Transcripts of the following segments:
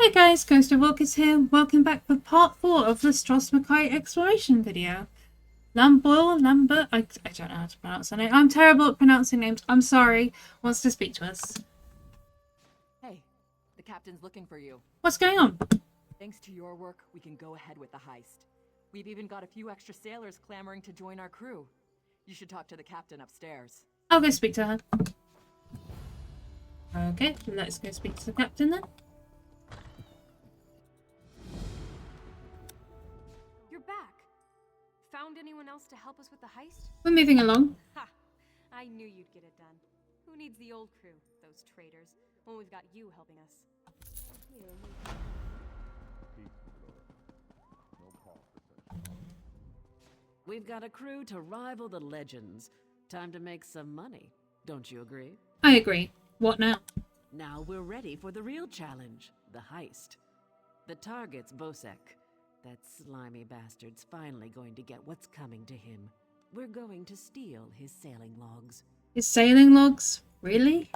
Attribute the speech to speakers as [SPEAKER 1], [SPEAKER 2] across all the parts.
[SPEAKER 1] Hey guys, Ghost of Walk is here. Welcome back for part 4 of the Stros exploration video. Lambert, I don't know how to pronounce her name. I'm terrible at pronouncing names. I'm sorry. Wants to speak to us.
[SPEAKER 2] Hey, the captain's looking for you.
[SPEAKER 1] What's going on?
[SPEAKER 2] Thanks to your work, we can go ahead with the heist. We've even got a few extra sailors clamoring to join our crew. You should talk to the captain upstairs.
[SPEAKER 1] I'll go speak to her. Okay, let's go speak to the captain then.
[SPEAKER 3] You're back. Found anyone else to help us with the heist?
[SPEAKER 1] We're moving along.
[SPEAKER 3] Ha! I knew you'd get it done. Who needs the old crew, those traitors, when we've got you helping us?
[SPEAKER 4] We've got a crew to rival the legends. Time to make some money. Don't you agree?
[SPEAKER 1] I agree. What now?
[SPEAKER 4] Now we're ready for the real challenge, the heist. The target's Bosek. That slimy bastard's finally going to get what's coming to him. We're going to steal his sailing logs.
[SPEAKER 1] His sailing logs? Really?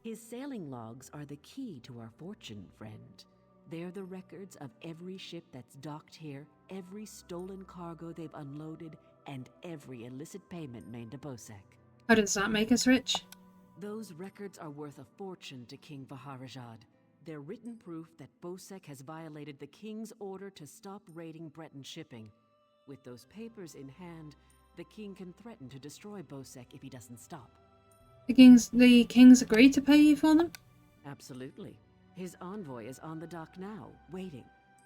[SPEAKER 4] His sailing logs are the key to our fortune, friend. They're the records of every ship that's docked here, every stolen cargo they've unloaded, and every illicit payment made to Bosek.
[SPEAKER 1] How does that make us rich?
[SPEAKER 4] Those records are worth a fortune to King Vaharajad. They're written proof that Bosek has violated the king's order to stop raiding Breton shipping. With those papers in hand, the king can threaten to destroy Bosek if he doesn't stop.
[SPEAKER 1] The kings agreed to pay you for them?
[SPEAKER 4] Absolutely. His envoy is on the dock now, waiting.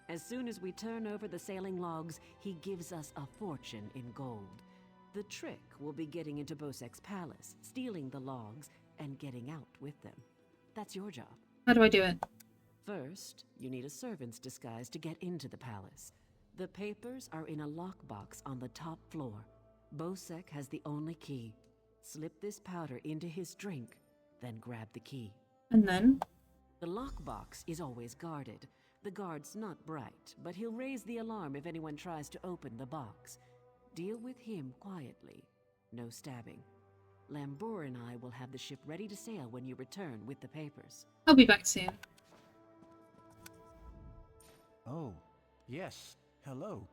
[SPEAKER 4] As soon as we turn over the sailing logs, he gives us a fortune in gold. The trick will be getting into Bosek's palace, stealing the logs, and getting out with them. That's your job.
[SPEAKER 1] How do I do it?
[SPEAKER 4] First, you need a servant's disguise to get into the palace. The papers are in a lockbox on the top floor. Bosek has the only key. Slip this powder into his drink, then grab the key.
[SPEAKER 1] And then?
[SPEAKER 4] The lockbox is always guarded. The guard's not bright, but he'll raise the alarm if anyone tries to open the box. Deal with him quietly. No stabbing. Lambor and I will have the ship ready to sail when you return with the papers.
[SPEAKER 1] I'll be back soon.
[SPEAKER 5] Oh, yes. Hello.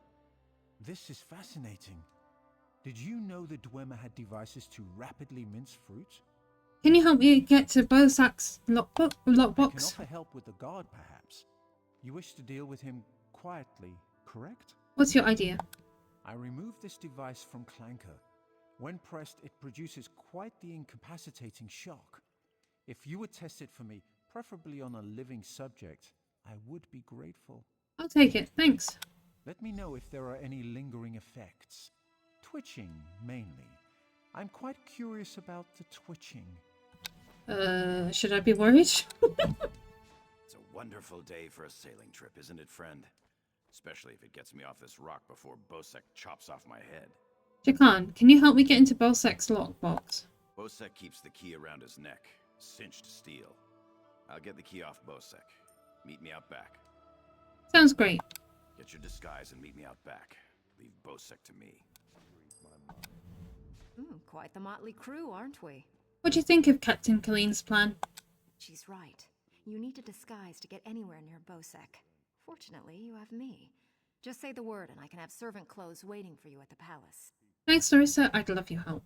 [SPEAKER 5] This is fascinating. Did you know the Dwemer had devices to rapidly mince fruit?
[SPEAKER 1] Can you help me get to Bosek's
[SPEAKER 5] I can
[SPEAKER 1] lockbox?
[SPEAKER 5] offer help with the guard, perhaps. You wish to deal with him quietly, correct?
[SPEAKER 1] What's your idea?
[SPEAKER 5] I removed this device from Clanker. When pressed, it produces quite the incapacitating shock. If you would test it for me, preferably on a living subject, I would be grateful.
[SPEAKER 1] I'll take it, thanks.
[SPEAKER 5] Let me know if there are any lingering effects. Twitching, mainly. I'm quite curious about the twitching.
[SPEAKER 1] Should I be worried?
[SPEAKER 6] It's a wonderful day for a sailing trip, isn't it, friend? Especially if it gets me off this rock before Bosek chops off my head.
[SPEAKER 1] Jakan, can you help me get into Bosek's lockbox?
[SPEAKER 6] Bosek keeps the key around his neck, cinched steel. I'll get the key off Bosek. Meet me out back.
[SPEAKER 1] Sounds great.
[SPEAKER 6] Get your disguise and meet me out back. Leave Bosek to me.
[SPEAKER 3] Quite the motley crew, aren't we?
[SPEAKER 1] What do you think of Captain Colleen's plan?
[SPEAKER 3] She's right. You need a disguise to get anywhere near Bosek. Fortunately, you have me. Just say the word and I can have servant clothes waiting for you at the palace.
[SPEAKER 1] Thanks, Larissa. I'd love your help.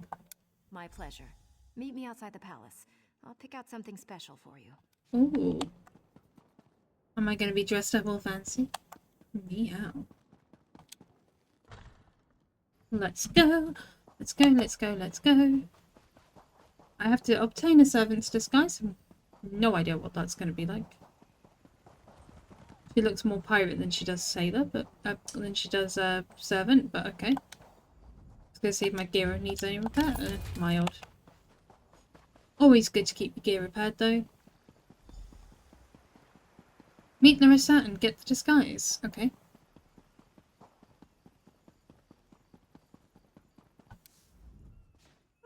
[SPEAKER 3] My pleasure. Meet me outside the palace. I'll pick out something special for you.
[SPEAKER 1] Ooh. Am I going to be dressed up all fancy? Meow. Let's go. Let's go, let's go, let's go. I have to obtain a servant's disguise. No idea what that's going to be like. She looks more pirate than she does sailor, but than she does servant, but okay. Let's go see if my gear needs any repair. My old. Always good to keep your gear repaired, though. Meet Larissa and get the disguise. Okay.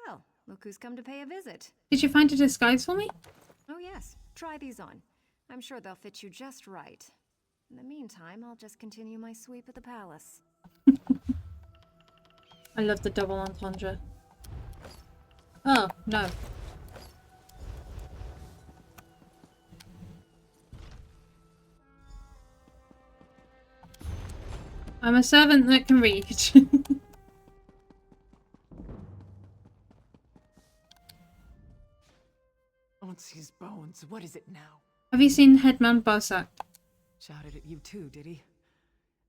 [SPEAKER 3] Well, look who's come to pay a visit.
[SPEAKER 1] Did you find a disguise for me?
[SPEAKER 3] Oh yes, try these on. I'm sure they'll fit you just right. In the meantime, I'll just continue my sweep at the palace.
[SPEAKER 1] I love the double entendre. Oh, no. I'm a servant that can read.
[SPEAKER 2] Onsi's bones, what is it now?
[SPEAKER 1] Have you seen Headman Bosak?
[SPEAKER 2] Shouted at you too, did he?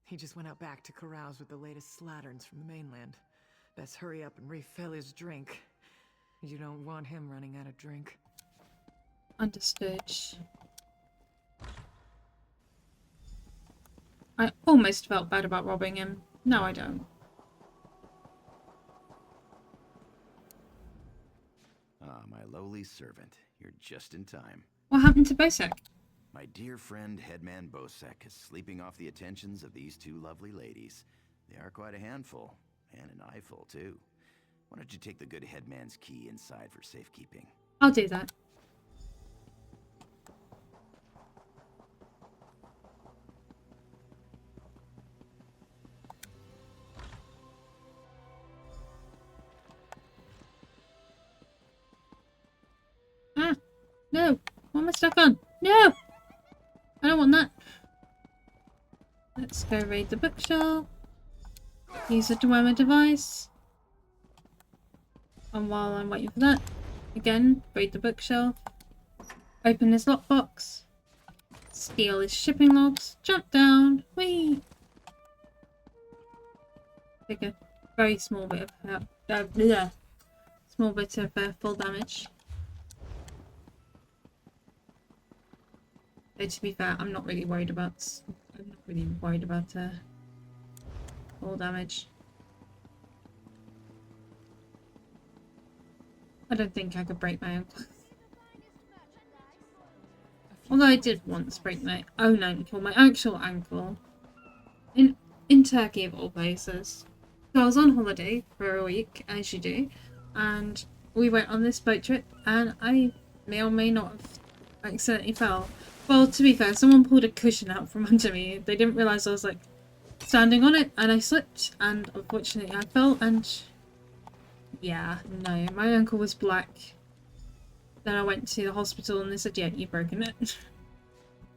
[SPEAKER 2] He just went out back to carouse with the latest slatterns from the mainland. Best hurry up and refill his drink. You don't want him running out of drink.
[SPEAKER 1] Understood. I almost felt bad about robbing him. No, I don't.
[SPEAKER 6] Ah, my lowly servant. You're just in time.
[SPEAKER 1] What happened to Bosak?
[SPEAKER 6] My dear friend Headman Bosek is sleeping off the attentions of these two lovely ladies. They are quite a handful, and an eyeful too. Why don't you take the good headman's key inside for safekeeping?
[SPEAKER 1] I'll do that. Ah! No! What am I stuck on? No! I don't want that. Let's go raid the bookshelf. Use a Dwemer device. And while I'm waiting for that, again, raid the bookshelf. Open this lockbox. Steal his shipping logs. Jump down. Whee! Take a very small bit of full damage. Though to be fair, I'm not really worried about full damage. I don't think I could break my ankle. Although I did once break my own ankle, my actual ankle, in Turkey of all places. So I was on holiday for a week, as you do, and we went on this boat trip, and I may or may not have accidentally fell. Well, to be fair, someone pulled a cushion out from under me. They didn't realise I was like standing on it, and I slipped, and unfortunately I fell, and yeah, no, my ankle was black. Then I went to the hospital and they said, yeah, you've broken it.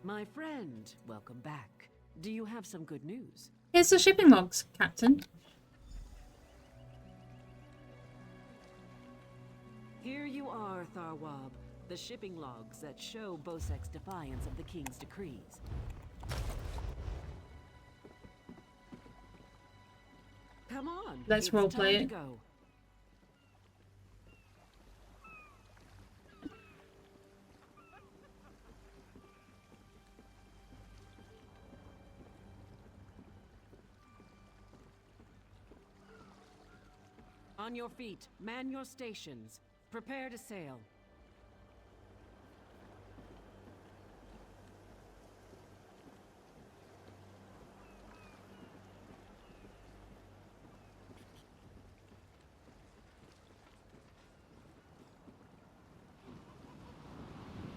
[SPEAKER 4] My friend, welcome back. Do you have some good news?
[SPEAKER 1] Here's the shipping logs, Captain.
[SPEAKER 4] Here you are, Tharwab. The shipping logs that show Bosek's defiance of the King's decrees. Come on.
[SPEAKER 1] Let's
[SPEAKER 4] it's
[SPEAKER 1] roleplay
[SPEAKER 4] time
[SPEAKER 1] it.
[SPEAKER 4] to go. On your feet, man your stations. Prepare to sail.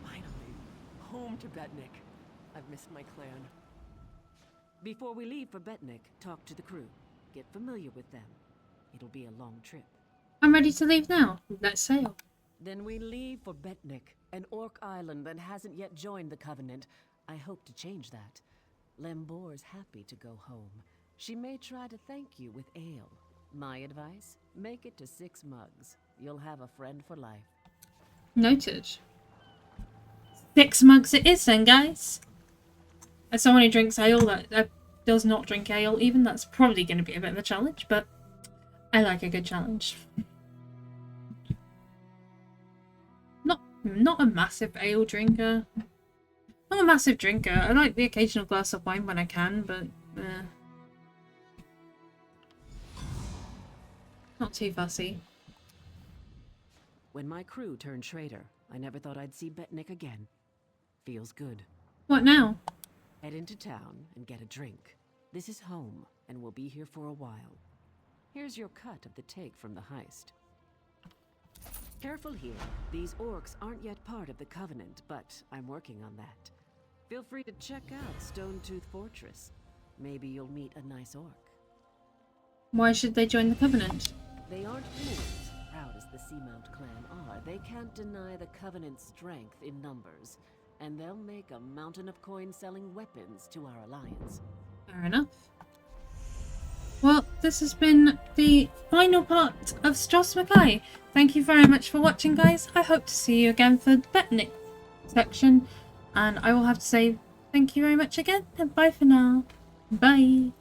[SPEAKER 2] Finally, home to Betnik. I've missed my clan.
[SPEAKER 4] Before we leave for Betnik, talk to the crew. Get familiar with them. It'll be a long trip.
[SPEAKER 1] I'm ready to leave now. Let's sail.
[SPEAKER 4] Then we leave for Betnik, an orc island that hasn't yet joined the Covenant. I hope to change that. Lembor's happy to go home. She may try to thank you with ale. My advice? Make it to 6 mugs. You'll have a friend for life.
[SPEAKER 1] Noted. 6 mugs it is then, guys. As someone who drinks ale, that does not drink ale even, that's probably going to be a bit of a challenge, but I like a good challenge. Not a massive ale drinker. Not a massive drinker. I like the occasional glass of wine when I can, but not too fussy.
[SPEAKER 4] When my crew turned traitor, I never thought I'd see Betnik again. Feels good.
[SPEAKER 1] What now?
[SPEAKER 4] Head into town and get a drink. This is home, and we'll be here for a while. Here's your cut of the take from the heist. Careful here. These orcs aren't yet part of the Covenant, but I'm working on that. Feel free to check out Stonetooth Fortress. Maybe you'll meet a nice orc.
[SPEAKER 1] Why should they join the Covenant?
[SPEAKER 4] They aren't fools. Proud as the Seamount clan are, they can't deny the Covenant's strength in numbers. And they'll make a mountain of coin-selling weapons to our alliance.
[SPEAKER 1] Fair enough. Well, this has been the final part of Stros Mackay. Thank you very much for watching, guys. I hope to see you again for the next section. And I will have to say thank you very much again, and bye for now. Bye.